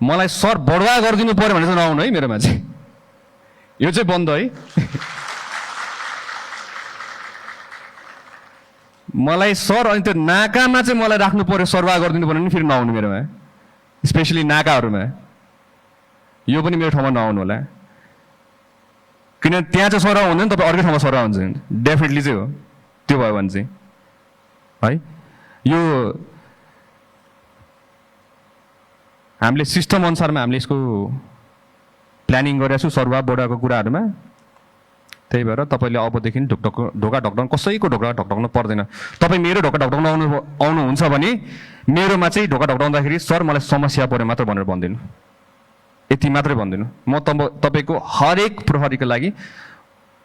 मलाई सर बढुवा गरिदिनु पर्यो भने चाहिँ नआउनु है मेरोमा चाहिँ, यो चाहिँ बन्द है। मलाई सर अनि त्यो नाकामा चाहिँ मलाई राख्नु पर्यो सरवाह गरिदिनु पर्यो भने फेरि नआउनु मेरोमा, स्पेसली नाकाहरूमा। यो पनि मेरो ठाउँमा नआउनु होला, किनभने त्यहाँ चाहिँ सरवाह हुँदैन, तपाईँ अर्कै ठाउँमा सरवाह हुन्छ डेफिनेटली चाहिँ हो। त्यो भयो भने चाहिँ है यो हामीले सिस्टम अनुसारमा हामीले यसको प्लानिङ गरेका छौँ सरवाह बढाएको कुराहरूमा। त्यही भएर तपाईँले अबदेखि ढोका ढकढक्न कसैको ढोका ढकढक्नु पर्दैन। तपाईँ मेरो ढोका ढकढक्न आउनुहुन्छ भने मेरोमा चाहिँ ढोका ढकढक्दाखेरि सर मलाई समस्या पऱ्यो मात्र भनेर भन्दिनँ, यति मात्रै भन्दिनँ। म तपाईँको हरेक प्रहरीको लागि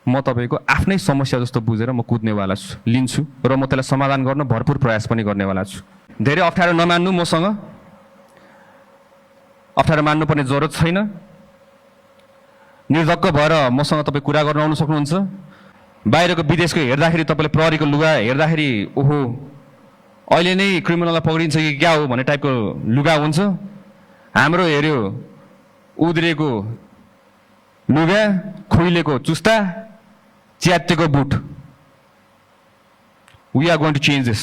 म तपाईँको आफ्नै समस्या जस्तो बुझेर म कुद्नेवाला छु, लिन्छु र म त्यसलाई समाधान गर्न भरपुर प्रयास पनि गर्नेवाला छु। धेरै अप्ठ्यारो नमान्नु, मसँग अप्ठ्यारो मान्नुपर्ने जरुरत छैन। निर्धक्क भएर मसँग तपाईँ कुरा गर्न आउनु सक्नुहुन्छ। बाहिरको विदेशको हेर्दाखेरि तपाईँले प्रहरीको लुगा हेर्दाखेरि ओहो अहिले नै क्रिमिनललाई पक्रिन्छ कि क्या हो भन्ने टाइपको लुगा हुन्छ। हाम्रो हेऱ्यो उद्रेको लुगा, खुइलेको जुस्ता, च्यातेको boot. We are going to change this,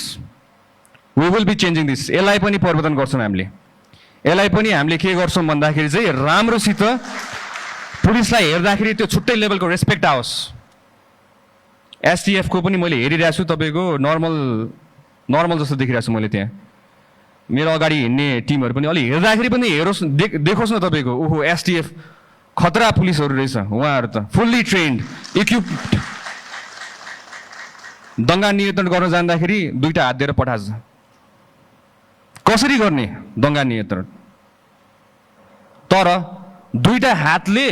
we will be changing this. यसलाई पनि परिवर्तन गर्छौँ हामीले। यसलाई पनि हामीले के गर्छौँ भन्दाखेरि चाहिँ राम्रोसित पुलिसलाई हेर्दाखेरि त्यो छुट्टै लेभलको रेस्पेक्ट आओस्। एसटिएफको पनि मैले हेरिरहेको छु, तपाईँको नर्मल जस्तो देखिरहेको छु मैले। त्यहाँ मेरो अगाडि हिँड्ने टिमहरू पनि अलि हेर्दाखेरि पनि देखोस् न तपाईँको, ओहो एसटिएफ खतरा पुलिसहरू रहेछ। उहाँहरू त फुल्ली ट्रेन्ड, इक्विप्ड। दङ्गा नियन्त्रण गर्न जाँदाखेरि दुईटा हात दिएर पठान्छ। कसरी गर्ने दङ्गा नियन्त्रण? तर दुईटा हातले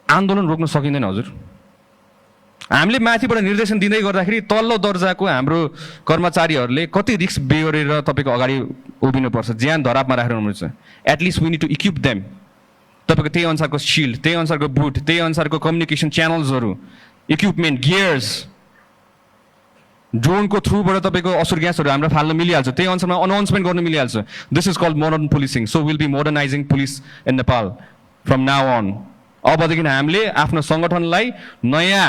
आन्दोलन रोक्न सकिँदैन हजुर। हामीले माथिबाट निर्देशन दिँदै गर्दाखेरि तल्लो दर्जाको हाम्रो कर्मचारीहरूले कति रिस्क बेहोरेर तपाईँको अगाडि उभिनुपर्छ, ज्यान धरापमा राखेर हुनुहुन्छ। At least we need to equip them. तपाईँको त्यही अनुसारको सिल्ड, त्यही अनुसारको बुट, त्यही अनुसारको कम्युनिकेसन च्यानल्सहरू, इक्विपमेन्ट, गियर्स, ड्रोनको थ्रुबाट तपाईँको असुर ग्यासहरू हाम्रो फाल्न मिलिहाल्छ। त्यही अनुसारमा अनाउन्समेन्ट गर्न मिलिहाल्छ। This is called modern policing. So will be modernising police in Nepal from now on. अबदेखि हामीले आफ्नो सङ्गठनलाई नयाँ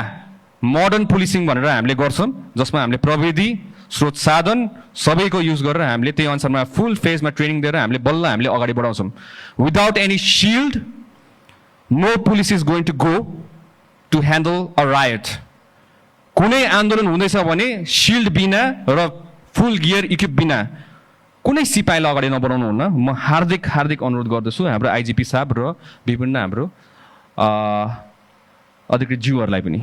मोडर्न पुलिसिङ भनेर हामीले गर्छौँ, जसमा हामीले प्रविधि, स्रोत साधन सबैको युज गरेर हामीले त्यही अनुसारमा फुल फेजमा ट्रेनिङ दिएर हामीले बल्ल हामीले अगाडि बढाउँछौँ। Without any shield no police is going to go to handle a riot. कुनै आन्दोलन हुँदैछ भने सिल्ड बिना र फुल गियर इक्विप बिना कुनै सिपाहीलाई अगाडि नबढाउनु हुन्न। म हार्दिक अनुरोध गर्दछु हाम्रो आइजिपी साहब र विभिन्न हाम्रो अधिकृत ज्यूहरूलाई पनि।